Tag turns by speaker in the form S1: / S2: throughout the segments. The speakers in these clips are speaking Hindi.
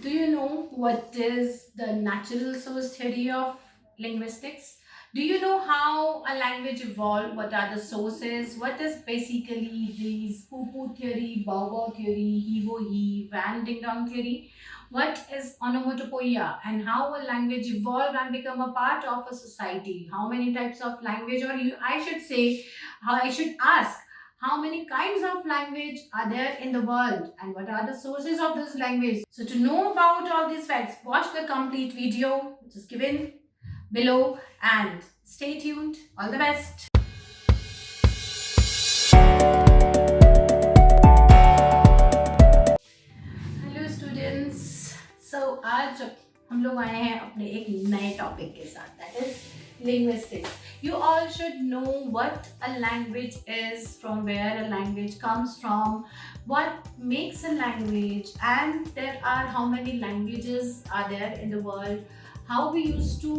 S1: Do you know what is the natural source theory of linguistics? Do you know how a language evolved? What are the sources? What is basically these poo-poo theory, bow theory, he, Van Ding Dong theory? What is onomatopoeia and how a language evolved and become a part of a society? How many types of language, or I should say, how I should ask, how many kinds of language are there in the world and what are the sources of this language? So to know about all these facts, watch the complete video which is given below and stay tuned. All the best. Hello students, आज हम लोग आए हैं अपने एक नए टॉपिक के साथ, that is linguistics. You all should know what a language is, from where a language comes from, what makes a language, and there are how many languages are there in the world, how we used to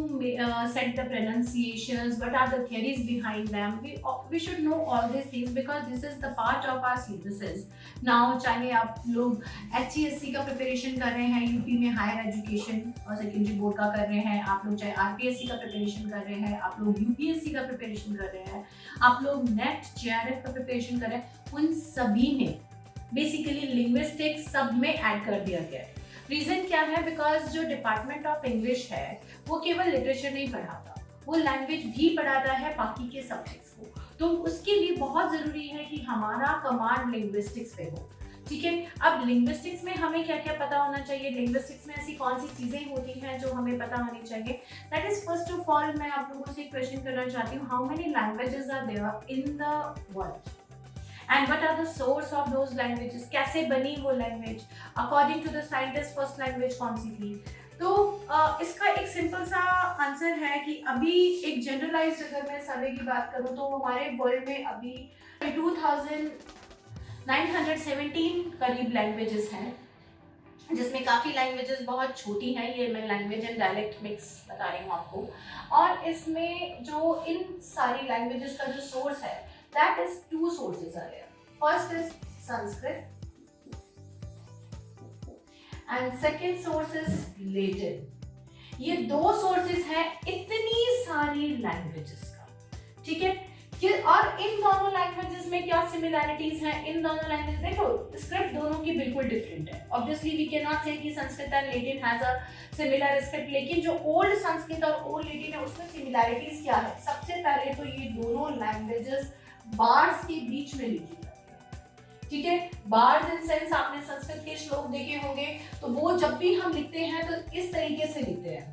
S1: set the pronunciations, what are the theories behind them. We should know all these things because this is the part of our syllabuses. Now चाहे आप लोग HESC का प्रिपरेशन कर रहे हैं यूपी में, हायर एजुकेशन और सेकेंडरी बोर्ड का कर रहे हैं, आप लोग चाहे RPSC का प्रिपरेशन कर रहे हैं, आप लोग UPSC का प्रिपरेशन कर रहे हैं, आप लोग नेट JRF का प्रिपरेशन कर रहे हैं, उन सभी में बेसिकली लिंग्विस्टिक्स सब में ऐड कर दिया गया है. रीजन क्या है? बिकॉज जो डिपार्टमेंट ऑफ इंग्लिश है वो केवल लिटरेचर नहीं पढ़ाता, वो लैंग्वेज भी पढ़ाता है बाकी के सब्जेक्ट्स को. तो उसके लिए बहुत जरूरी है कि हमारा कमांड लिंग्विस्टिक्स पे हो. ठीक है, अब लिंग्विस्टिक्स में हमें क्या क्या पता होना चाहिए, लिंग्विस्टिक्स में ऐसी कौन सी चीजें होती हैं जो हमें पता होनी चाहिए. That is first of all मैं आप लोगों से एक क्वेश्चन करना चाहती हूँ, how many languages are there in the world and what are the source of those languages, कैसे बनी वो language, according to the scientist first language कौन सी थी. तो इसका एक सिंपल सा आंसर है कि अभी एक जनरलाइज्ड अगर मैं सर्वे की बात करूं तो हमारे वर्ल्ड में अभी 2917 करीब लैंग्वेजेस हैं, जिसमें काफ़ी लैंग्वेजेस बहुत छोटी हैं. ये मैं लैंग्वेज एंड डायलेक्ट मिक्स बता रही हूँ आपको. और इसमें जो इन सारी लैंग्वेजेस का जो सोर्स है, that is two sources are there. First is Sanskrit and second source is Latin. ये दो सोर्सेज हैं इतनी सारी लैंग्वेजेस का. ठीक है, और इन दोनों लैंग्वेजेस में क्या सिमिलैरिटीज हैं? इन दोनों लैंग्वेज देखो, स्क्रिप्ट दोनों की बिल्कुल डिफरेंट है. ऑब्वियसली वी कैन नॉट से कि Sanskrit and Latin has a similar script, लेकिन जो ओल्ड संस्कृत और ओल्ड लेटिन है उसमें सिमिलैरिटीज क्या है? सबसे पहले तो ये दोनों लैंग्वेजेस बार्स के बीच में लिखी जाती है. ठीक है, बार्स इन सेंस आपने संस्कृत के श्लोक देखे होंगे, तो वो जब भी हम लिखते हैं तो इस तरीके से लिखते हैं,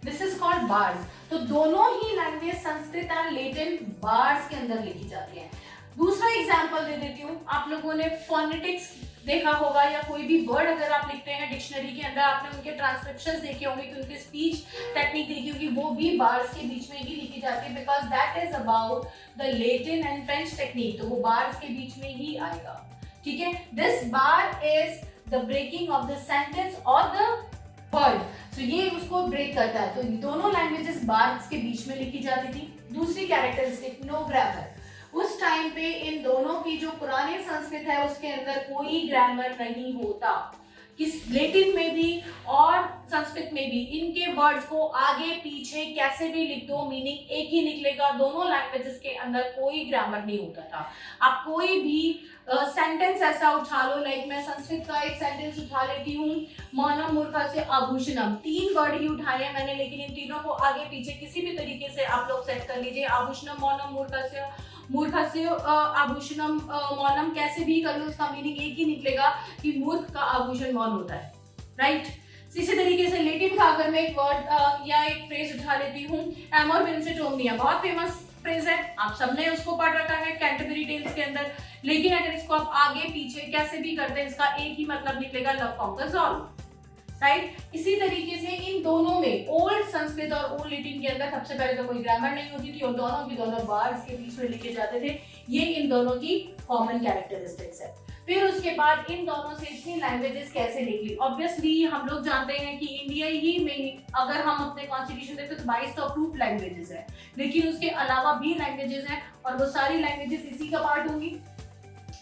S1: दिस इज कॉल्ड बार्स. तो दोनों ही language Sanskrit and Latin bars के अंदर लिखी जाती है. दूसरा एग्जांपल दे देती हूँ, आप लोगों ने फोनेटिक्स देखा होगा या कोई भी वर्ड अगर आप लिखते हैं डिक्शनरी के अंदर, आपने उनके ट्रांसक्रिप्शंस देखे होंगे कि उनकी स्पीच टेक्निक देखी होगी, वो भी बार्स के बीच में ही लिखी जाती है because that is about the Latin and French technique. तो वो बार्स के बीच में ही आएगा. ठीक है, this bar is the breaking of the sentence और द वर्ड. तो ये उसको ब्रेक करता है. तो दोनों लैंग्वेजेस बार्स के बीच में लिखी जाती थी. दूसरी कैरेक्टरिस्टिक, नो ग्रामर. उस टाइम पे इन दोनों की जो पुरानी संस्कृत है उसके अंदर कोई ग्रामर नहीं होता. किस लेटिन में भी और संस्कृत में भी इनके वर्ड्स को आगे पीछे कैसे भी लिख दो, मीनिंग एक ही निकलेगा. दोनों लैंग्वेजेस के अंदर कोई ग्रामर नहीं होता था. आप कोई भी सेंटेंस ऐसा उठा लो, लाइक मैं संस्कृत का एक सेंटेंस उठा लेती हूँ, मौनम मूर्खा से आभूषणम. 3 वर्ड ही उठाए हैं मैंने, लेकिन इन तीनों को आगे पीछे किसी भी तरीके से आप लोग सेट कर लीजिए. आभूषणम मौनम मूर्खा से आभूषणम मौनम कैसे भी कर लो, उसका मीनिंग एक ही निकलेगा कि मूर्ख का आभूषण मौन होता है. राइट. इसी तरीके से लेटिन का अगर मैं एक वर्ड या एक फ्रेज उठा लेती हूँ, एमोर विंसेंट ओमनिया, बहुत फेमस फ्रेज है, आप सबने उसको पढ़ रखा है कैंटरबरी टेल्स के अंदर. लेकिन अगर इसको आप आगे पीछे कैसे भी करते हैं, इसका एक ही मतलब निकलेगा, लव कॉन्कर्स ऑल. राइट. इसी तरीके से इन दोनों में, ओल्ड संस्कृत और ओल्ड लेटिन के अंदर सबसे पहले तो कोई ग्रामर नहीं होती थी और दोनों की दोनों बार्स के बीच में लिखे जाते थे. ये इन दोनों की कॉमन कैरेक्टरिस्टिक्स है. फिर उसके बाद इन दोनों से इतनी लैंग्वेजेस कैसे निकली? ऑब्वियसली हम लोग जानते हैं कि इंडिया ही में अगर हम अपने कॉन्स्टिट्यूशन देखते तो 22 तो अप्रूव्ड लैंग्वेजेस है, लेकिन उसके अलावा भी लैंग्वेजेस हैं और वो सारी लैंग्वेजेस इसी का पार्ट होंगी.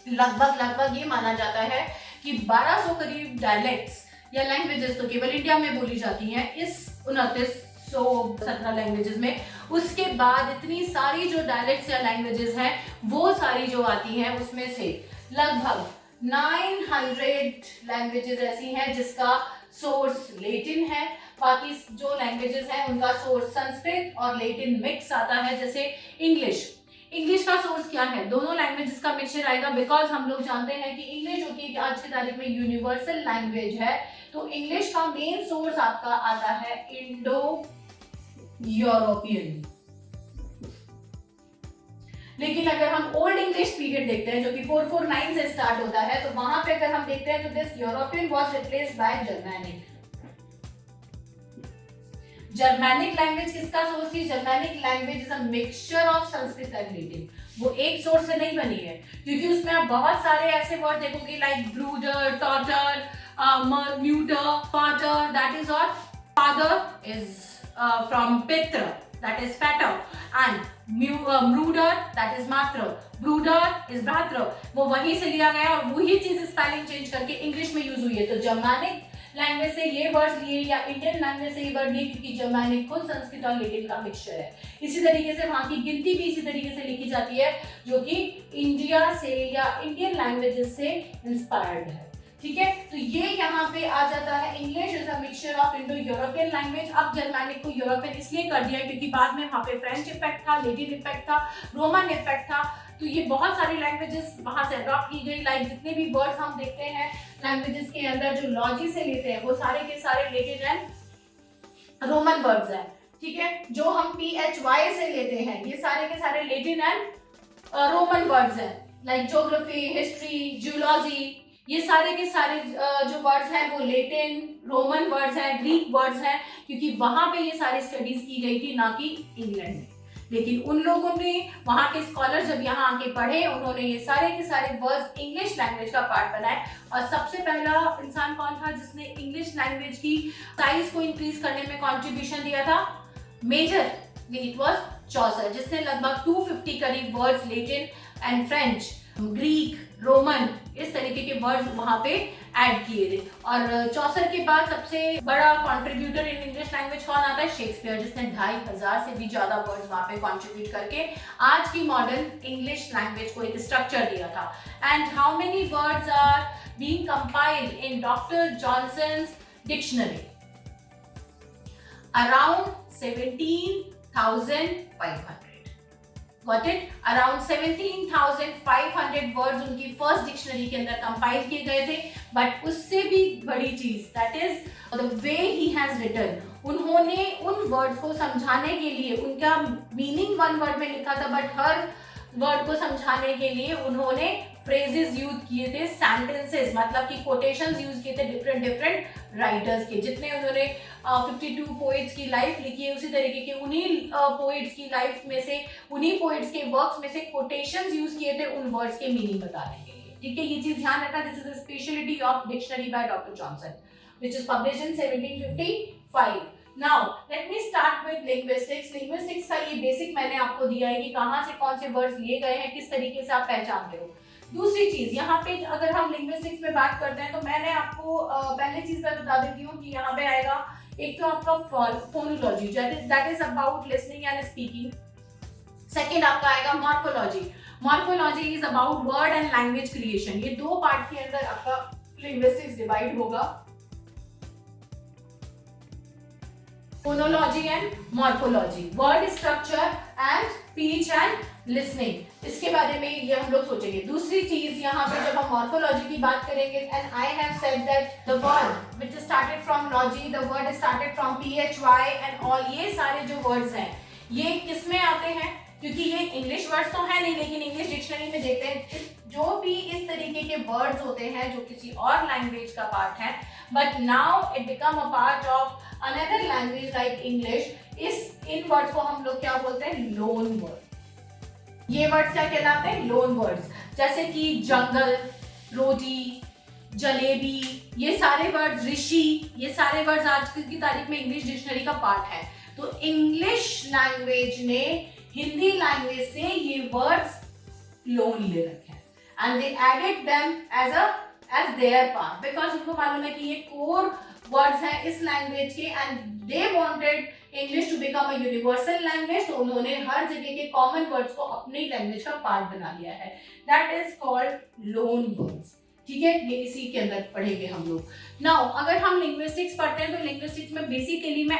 S1: लगभग ये माना जाता है कि 1200 करीब डायलेक्ट्स या लैंग्वेजेस तो केवल इंडिया में बोली जाती हैं इस 2917 लैंग्वेजेस में। उसके बाद इतनी सारी जो डायलेक्ट्स या लैंग्वेजेस हैं वो सारी जो आती हैं उसमें से लगभग 900 लैंग्वेजेस ऐसी हैं जिसका सोर्स लेटिन है। बाकी जो लैंग्वेजेस हैं उनका सोर्स संस्कृत और लेटिन मिक्स आता है। जैसे इंग्लिश का सोर्स क्या है, दोनों लैंग्वेजेस का मिक्सचर आएगा, बिकॉज हम लोग जानते हैं कि इंग्लिश जो कि आज की तारीख में यूनिवर्सल लैंग्वेज है, तो इंग्लिश का मेन सोर्स आपका आता है इंडो यूरोपियन। लेकिन अगर हम ओल्ड इंग्लिश पीरियड देखते हैं जो कि 449 से स्टार्ट होता है, तो वहां पे अगर हम देखते हैं तो this European was replaced by Germanic. Germanic language किसका सोर्स थी? Germanic language is a mixture of Sanskrit and Latin. वो एक सोर्स से नहीं बनी है, क्योंकि उसमें आप बहुत सारे ऐसे वर्ड देखोगे लाइक ब्रूडर, टॉटर, म्यूटर, फादर, दैट इज और फादर इज फ्रॉम पित्र, दैट इज फैटर, एंड ब्रूडर दैट इज मात्र, ब्रूडर इज भ्रातृ। वो वहीं से लिया गया और वही चीज स्पेलिंग चेंज करके इंग्लिश में यूज हुई है। तो जर्मैनिक लैंग्वेज से ये वर्ड लिए या इंडियन लैंग्वेज से ये वर्ड लिए, क्योंकि जर्मैनिक खुद संस्कृत और लेटिन का मिक्सचर है। इसी तरीके से वहां की गिनती भी इसी तरीके से लिखी जाती है जो कि इंडिया से या इंडियन लैंग्वेजेस से इंस्पायर्ड है। ठीक है, तो ये यहाँ पे आ जाता है English is a mixture of Indo European language. अब जर्मैनिक को यूरोपियन इसलिए कर दिया क्योंकि बाद में वहाँ पे फ्रेंच इफेक्ट था, लेटिन इफेक्ट था, रोमन इफेक्ट था, तो ये बहुत सारी लैंग्वेजेस वहां से अडॉप्ट की गई। लाइक जितने भी वर्ड्स हम देखते हैं लैंग्वेजेस के अंदर जो लॉजी से लेते हैं वो सारे के सारे लेटिन एंड रोमन वर्ड्स हैं। ठीक है, जो हम PHY से लेते हैं ये सारे के सारे लेटिन एंड रोमन वर्ड्स हैं। लाइक ज्योग्राफी, हिस्ट्री, जियोलॉजी, ये सारे के सारे जो वर्ड्स हैं वो लेटिन, रोमन वर्ड्स हैं, ग्रीक वर्ड्स हैं, क्योंकि वहां पे ये सारी स्टडीज की गई थी, ना कि इंग्लैंड में। लेकिन उन लोगों ने, वहां के स्कॉलर जब यहाँ आके पढ़े, उन्होंने ये सारे के सारे वर्ड्स इंग्लिश लैंग्वेज का पार्ट बनाए। और सबसे पहला इंसान कौन था जिसने इंग्लिश लैंग्वेज की साइज को इंक्रीज करने में कंट्रीब्यूशन दिया था? मेजर, इट वाज चॉसर, जिसने लगभग 250 करीब words Latin and French, Greek, Roman, इस तरीके के वर्ड्स वहां पे ऐड किए थे। और चौसर के बाद सबसे बड़ा कंट्रीब्यूटर इन इंग्लिश लैंग्वेज कौन आता है? शेक्सपियर, जिसने 2500 से भी ज्यादा वर्ड्स वहां पे कंट्रीब्यूट करके आज की मॉडर्न इंग्लिश लैंग्वेज को एक स्ट्रक्चर दिया था। And how many words are being compiled in doctor Johnson's dictionary? Around 17,500। Got it? Around 17,500 words उनकी फर्स्ट डिक्शनरी के अंदर कंपाइल किए गए थे। बट उससे भी बड़ी चीज, that is the way he has written. उन्होंने उन वर्ड्स को समझाने के लिए, उनका मीनिंग वन वर्ड में लिखा था, बट हर वर्ड को समझाने के लिए उन्होंने फ्रेजेस यूज किए थे, सेंटेंसेस मतलब कि कोटेशंस यूज किए थे डिफरेंट राइटर्स के। जितने उन्होंने 52 पोइट्स की लाइफ लिखी है, उसी तरीके के उन्हीं पोइट्स की लाइफ में से, उन्हीं पोइट्स के वर्क्स में से कोटेशंस यूज किए थे उन वर्ड्स के मीनिंग बताने के लिए। ठीक है, ये चीज ध्यान रखना। This is the speciality of dictionary by doctor Johnson which is published in 1755। Now let me start with linguistics। linguistics का ये बेसिक मैंने आपको दिया है कि कहाँ से कौन से वर्ड्स लिए गए हैं, किस तरीके से आप पहचानते हो। दूसरी चीज यहाँ पे अगर हम लिंग्विस्टिक्स में बात करते हैं तो मैंने आपको पहले चीज मैं बता देती हूँ कि यहाँ पे आएगा एक तो आपका phonology, that is about listening and speaking. Second आपका आएगा morphology. Morphology is about word and language creation. ये दो पार्ट के अंदर आपका लिंग्विस्टिक्स डिवाइड होगा, phonology and morphology, word structure and speech and listening. इसके बारे में ये हम लोग सोचेंगे। दूसरी चीज यहाँ पे जब हम मॉर्फोलॉजी की बात करेंगे, and I have said that the word which started from logy, the word started from PHY and all, ये सारे जो वर्ड्स हैं ये किस में आते हैं? क्योंकि ये इंग्लिश वर्ड्स तो है नहीं, लेकिन इंग्लिश डिक्शनरी में देखते हैं जो भी इस तरीके के वर्ड्स होते हैं जो किसी और लैंग्वेज का पार्ट है, but now it become a part of another language like English. In words को हम लोग क्या बोलते हैं? Loan word. ये वर्ड्स क्या कहलाते हैं? Loan words. जैसे कि जंगल, रोटी, जलेबी, ये सारे वर्ड्स, ऋषि, ये सारे वर्ड्स आज की तारीख में इंग्लिश डिक्शनरी का पार्ट है। तो इंग्लिश लैंग्वेज ने हिंदी लैंग्वेज से ये वर्ड्स लोन ले रखे हैं and they added them as their part, because उनको मालूम है कि ये core words हैं इस language के, and they wanted English to become a universal language, तो उन्होंने हर जगह के common words को अपनी language का part बना लिया है. That is called loan words. ठीक है, ये इसी के अंदर पढ़ेंगे हम लोग. नाउ अगर हम लिंग्विस्टिक्स पढ़ते हैं तो लिंग्विस्टिक्स में बेसिकली मैं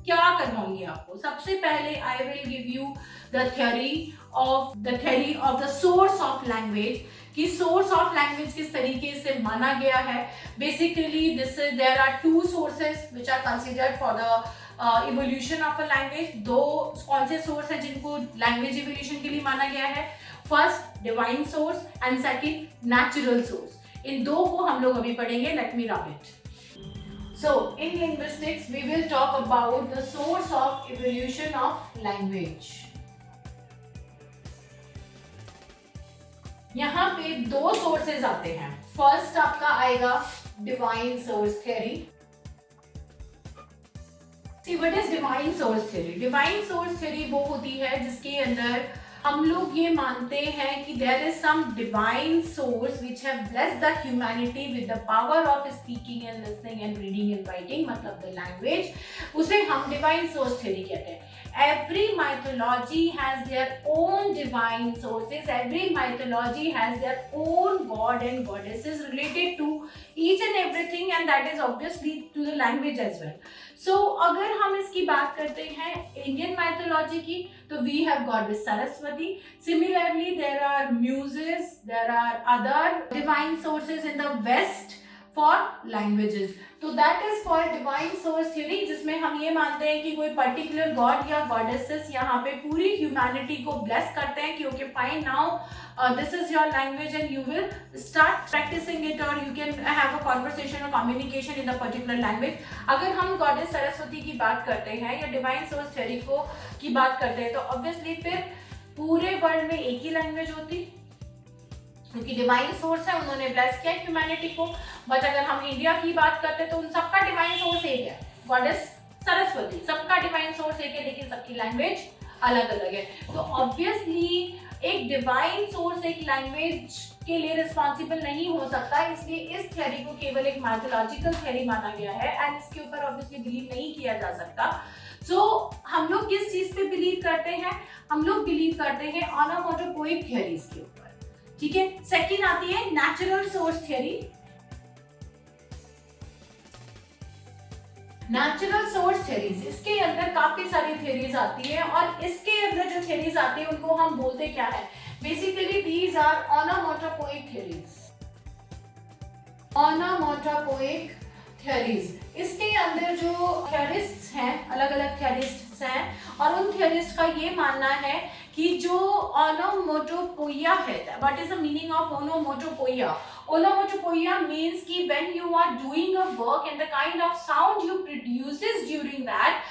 S1: क्या करवाऊंगी आपको. सबसे पहले I will give you the theory of the source of language, कि सोर्स ऑफ लैंग्वेज किस तरीके से माना गया है. Basically there are two sources which are considered for the evolution of a language. दो कौन से सोर्स हैं जिनको लैंग्वेज इवोल्यूशन के लिए माना गया है. First divine source and second natural source. इन दो को हम लोग अभी पढ़ेंगे. Let me rub it. So in linguistics we will talk about the source of evolution of language. यहाँ पे दो सोर्सेज आते हैं. फर्स्ट आपका आएगा divine source theory. See what is divine source theory? Divine source theory वो होती है जिसके अंदर हम लोग ये मानते हैं कि there is some divine source which have blessed the humanity with the power of speaking and listening and reading and writing, मतलब the language, उसे हम divine source theory कहते हैं. Every mythology has their own divine sources. Every mythology has their own god and goddesses related to each and everything, and that is obviously to the language as well. So अगर हम इसकी बात करते हैं Indian mythology की, तो we have goddess Saraswati. Similarly, there are muses, there are other divine sources in the West for languages. तो that is called divine source theory, जिसमें हम ये मानते हैं कि कोई particular god या goddesses यहाँ पे पूरी humanity को bless करते हैं कि okay fine, now this is your language and you will start practicing it, or you can have a conversation or communication in the particular language. अगर हम goddess सरस्वती की बात करते हैं या divine source theory की बात करते हैं, तो obviously फिर पूरे वर्ल्ड में एक ही लैंग्वेज होती, क्योंकि डिवाइन सोर्स है, उन्होंने ब्लेस किया ह्यूमैनिटी को. बट अगर हम इंडिया की बात करते हैं तो उन सबका डिवाइन सोर्स एक है, गॉडेस सरस्वती. सबका डिवाइन सोर्स एक है, लेकिन सबकी लैंग्वेज अलग अलग है. तो ऑब्वियसली एक डिवाइन सोर्स एक लैंग्वेज के लिए रिस्पॉन्सिबल नहीं हो सकता, इसलिए इस थ्योरी को केवल एक मैथोलॉजिकल थ्योरी माना गया है एंड इसके ऊपर ऑब्वियसली बिलीव नहीं किया जा सकता. सो हम लोग किस चीज पे बिलीव करते हैं? हम लोग बिलीव करते हैं ऑनोमोटोपोइक थ्योरीज के ऊपर. ठीक है. सेकंड आती है natural source theory. Natural source theories, इसके अंदर काफी सारी थ्योरीज आती है, और इसके अंदर जो थ्योरीज आती है उनको हम बोलते क्या है? Basically these are onomatopoeic theories. Onomatopoeic theories, इसके अंदर जो थ्योरिस्ट्स हैं, अलग अलग थ्योरिस्ट्स हैं, और उन थ्योरिस्ट का ये मानना है कि जो ओनोमोटोपोइया है, what is the meaning of onomatopoeia? Onomatopoeia means कि when you are doing a work and the kind of sound you produces during that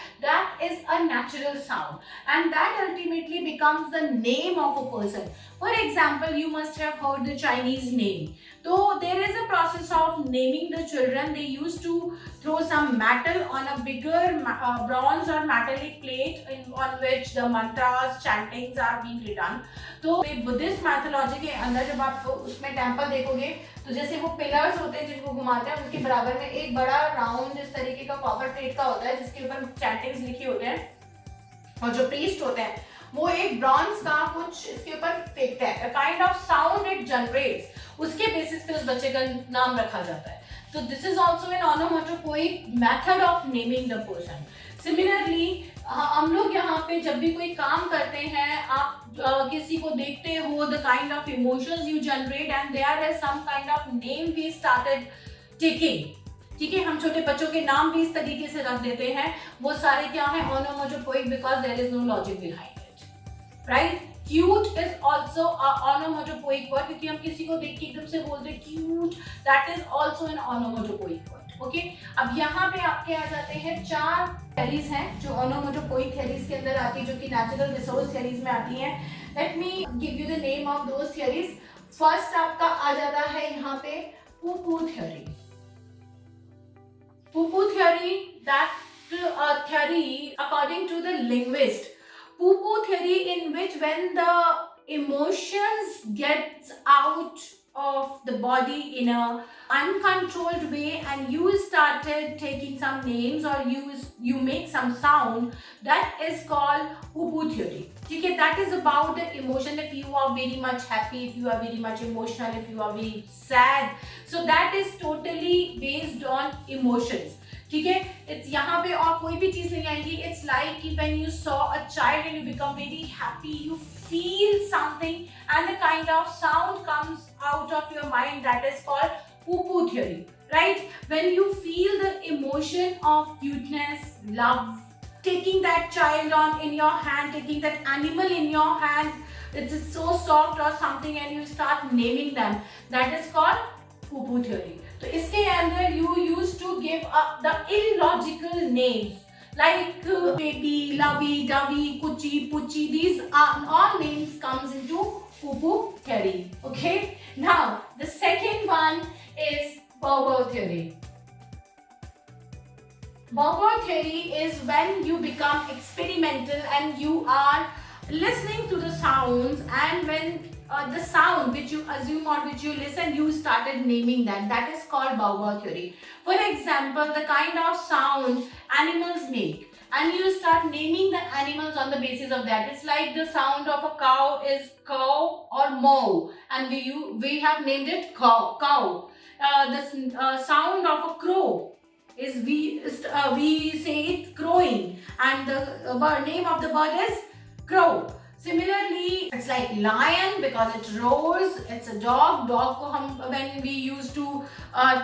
S1: is a natural sound, and that ultimately becomes the name of a person. For example, you must have heard the Chinese name. So there is a process of naming the children. They used to throw some metal on a bigger bronze or metallic plate on which the mantras, chantings are being written. तो बुद्धिस्ट मैथोलॉजी के अंदर जब आप उसमें टेम्पल देखोगे, तो जैसे वो पिलर्स होते हैं जिनको घुमाते हैं, उनके बराबर में एक बड़ा राउंड इस तरीके का कॉपर प्लेट का होता है जिसके ऊपर चैंटिंग्स लिखे होते हैं, और जो प्रीस्ट होते हैं वो एक ब्रॉन्ज का कुछ इसके ऊपर फेंकते हैं. Kind of sound it generates, उसके बेसिस पे उस बच्चे का नाम रखा जाता है. So this is also an onomatopoeic method of naming the person. Similarly, हम लोग यहाँ पे जब भी कोई काम करते हैं, आप किसी को देखते हो, the kind of emotions you generate and there is some kind of name we started taking. ठीक है, हम छोटे बच्चों के नाम भी इस तरीके से रख देते हैं. वो सारे क्या है? onomatopoeic, because there is no logic behind it, right? Cute is also a onomatopoeic word, क्योंकि हम किसी को देख के एकदम से बोलते हैं cute, that is also an onomatopoeic word. Okay, अब यहाँ पे आपके आ जाते हैं 4 थ्योरीज हैं जो onomatopoeic थ्योरीज के अंदर आती है, जो कि नेचुरल रिसोर्स थ्योरीज में आती हैं. Let me give you the name of those theories. First आपका आ जाता है यहाँ पे pooh-pooh theory. Pooh-pooh theory, that theory according to the linguist, poo-poo theory, in which when the emotions gets out of the body in a uncontrolled way, and you started taking some names, or you make some sound, that is called poo-poo theory. Okay, that is about the emotion. If you are very much happy, if you are very much emotional, if you are very sad, so that is totally based on emotions. ठीक है, इट्स यहाँ पे और कोई भी चीज नहीं आएगी. इट्स लाइक कि when you saw a child and you become very happy, you feel something and the kind of sound comes out of your mind, that is called poo-poo theory, right? When you feel the emotion of cuteness, love, taking that child on in your hand, taking that animal in your hand, it's so soft or something, and you start naming them, that is called poo-poo theory. तो इसके अंदर you used to give up the illogical names like baby, lovey, dovey, kuchi, puchi. These are all names comes into poo-poo theory. Okay. Now the second one is bow-wow theory. Bow-wow theory is when you become experimental and you are listening to the sounds, and when the sound which you assume or which you listen, you started naming that. That is called bow-wow theory. For example, the kind of sound animals make, and you start naming the animals on the basis of that. It's like the sound of a cow is cow or moo, and we have named it cow. The sound of a crow is we say it crowing, and the name of the bird is crow. Similarly, it's like lion because it roars. It's a dog. Dog को हम when we used to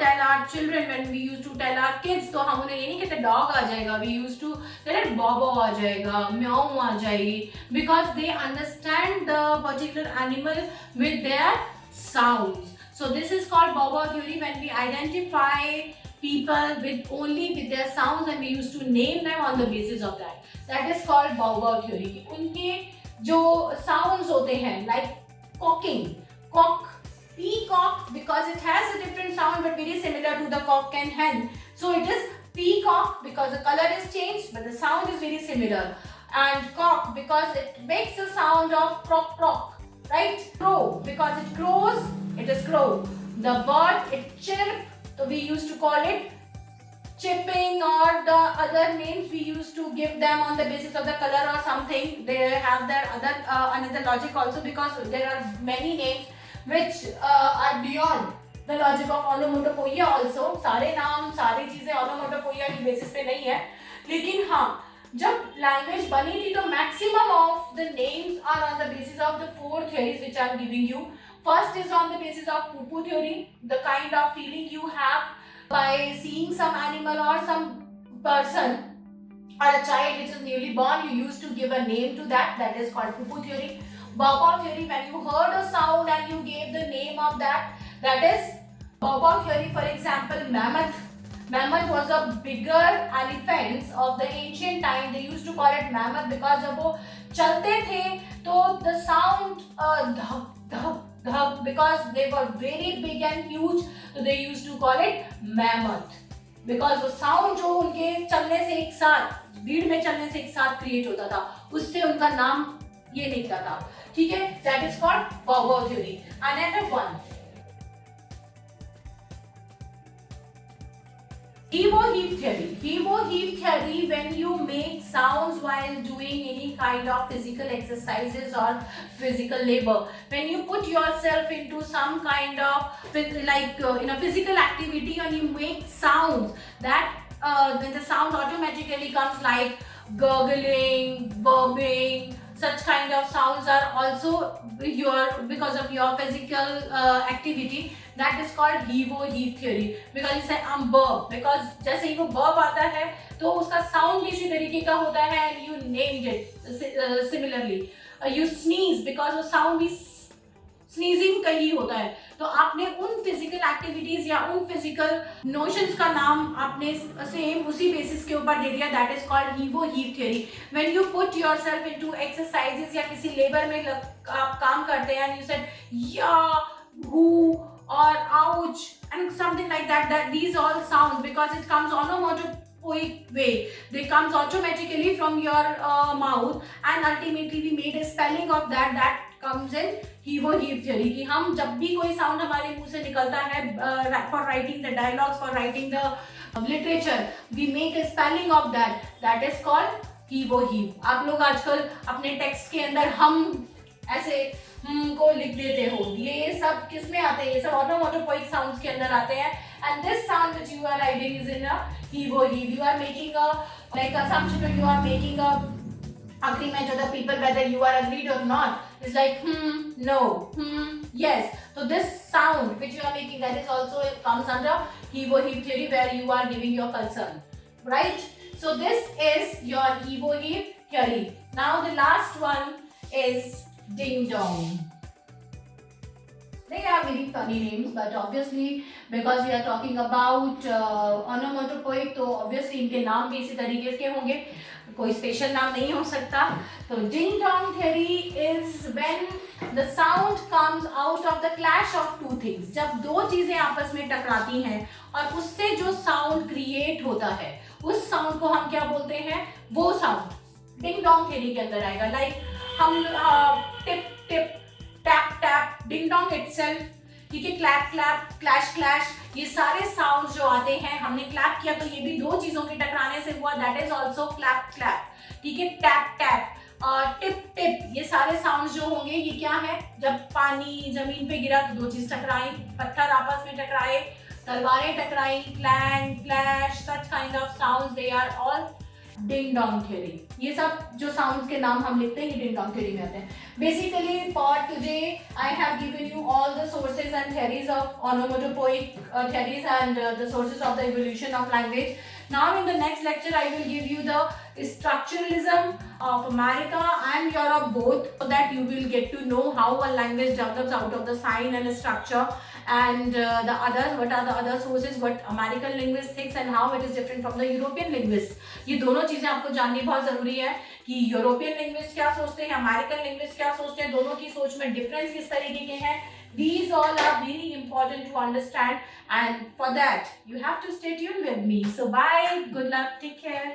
S1: tell our children, when we used to tell our kids, तो हम उन्हें ये नहीं कहते dog आ जाएगा. We used to tell it bobo आ जाएगा, meow आ जाएगी, because they understand the particular animal with their sounds. So this is called bow-wow theory, when we identify people with their sounds, and we used to name them on the basis of that. That is called bow-wow theory. उनके जो sounds होते हैं, like cocking, cock, peacock, because it has a different sound but very similar to the cock and hen. So it is peacock because the color is changed but the sound is very similar. And cock because it makes a sound of croak croak, right? Crow because it crows, it is crow. The bird, it chirp, so we used to call it chipping, or the other names we used to give them on the basis of the color or something. They have their another logic also, because there are many names which are beyond the logic of onomatopoeia also. सारे नाम सारी चीजें onomatopoeia की basis पे नहीं है, लेकिन हाँ जब language बनी थी तो maximum of the names are on the basis of the four theories which I am giving you. First is on the basis of poo-poo theory, the kind of feeling you have by seeing some animal or some person or a child which is newly born. You used to give a name to that. That is called poo-poo theory. Bow-wow theory, when you heard a sound and you gave the name of that, that is bow-wow theory. For example, mammoth. Mammoth was a bigger elephant of the ancient time. They used to call it mammoth because जब वो चलते थे तो the sound dhap dhap dhap, because they were very big and huge, so they used to call it mammoth, because the sound जो उनके चलने से एक साथ भीड़ में चलने से एक साथ क्रिएट होता था, उससे उनका नाम ये निकला था. ठीक है, that is called bow-wow theory. Another one, He-Bo-Heave theory. He-Bo-Heave theory, when you make sounds while doing any kind of physical exercises or physical labor. When you put yourself into some kind of in a physical activity and you make sounds, that then the sound automatically comes like gurgling, burping. Such kind of sounds are also because of your physical activity. That is called He-Bo-Heave theory. Because you say burp, because जैसे ही वो burp आता है तो उसका sound भी इसी तरीके का होता है, and you named it similarly. You sneeze because वो sound भी sneezing का ही होता है. तो आपने उन physical activities या उन physical notions का नाम आपने same उसी basis के ऊपर दे दिया. That is called He-Bo-Heave theory. When you put yourself into exercises या किसी labor में आप काम करते हैं, and you said yeah, who, or ouch, and something like that, that these all sounds, because it comes onomatopoeic way, they comes automatically from your mouth, and ultimately we made a spelling of that comes in he-वो-he theory कि हम जब भी कोई साउंड हमारे मुंह से निकलता है for writing the dialogues, for writing the literature, we make a spelling of that is called he-वो-he. आप लोग आजकल अपने टेक्स्ट के अंदर हम ऐसे को लिख देते हो, ये सब किस में आते हैं? ये सब onomatopoeic sounds के अंदर आते हैं. And this sound which you are writing is in a he-वो-he. You are making a like assumption, or you are making a agreement with the people whether you are agreed or not. It's like no, yes. So this sound which you are making, that is also comes under he-वो-he theory, where you are giving your concern, right? So this is your he-वो-he theory. Now the last one is ding dong. They are very funny names, but obviously because we are talking about onomatopoeic, तो obviously इनके नाम भी इसी तरीके के होंगे, कोई स्पेशल नाम नहीं हो सकता. तो ding dong theory is when the sound comes out of the clash of two things. जब दो चीजें आपस में टकराती हैं और उससे जो साउंड क्रिएट होता है, उस साउंड को हम क्या बोलते हैं? वो साउंड डिंग डोंग थ्योरी के अंदर आएगा. लाइक हम tip tip, tap tap, ding dong itself, ठीक है, क्लैप क्लैप, क्लैश क्लैश, ये सारे साउंड्स जो आते हैं, हमने क्लैप किया तो ये भी दो चीजों के टकराने से हुआ, that is also clap clap, ठीक है. टैप टैप और टिप टिप, ये सारे साउंड्स जो होंगे ये क्या है? जब पानी जमीन पे गिरा तो दो चीज टकराई, पत्थर आपस में टकराए, तलवारें टकराई, clang clash, such kind of sounds, they are all ding dong theory. ये सब जो साउंड्स के नाम हम लिखते हैं ये डिंग डोंग थ्योरी में आते हैं. Basically for today I have given you all the sources and theories of onomatopoeic theories and the sources of the evolution of language. Now in the next lecture I will give you the structuralism of America and Europe both, so that you will get to know how a language develops out of the sign and structure, and the other, what are the other sources, what American linguist thinks and how it is different from the European linguist. ये दोनों चीजें आपको जाननी बहुत जरूरी है कि यूरोपियन लिंग्विस्ट क्या सोचते हैं, अमेरिकन लिंग्विस्ट क्या सोचते हैं, दोनों की सोच में डिफरेंस किस तरीके के हैं. These all are very important to understand, and for that you have to stay tuned with me. So bye, good luck, take care.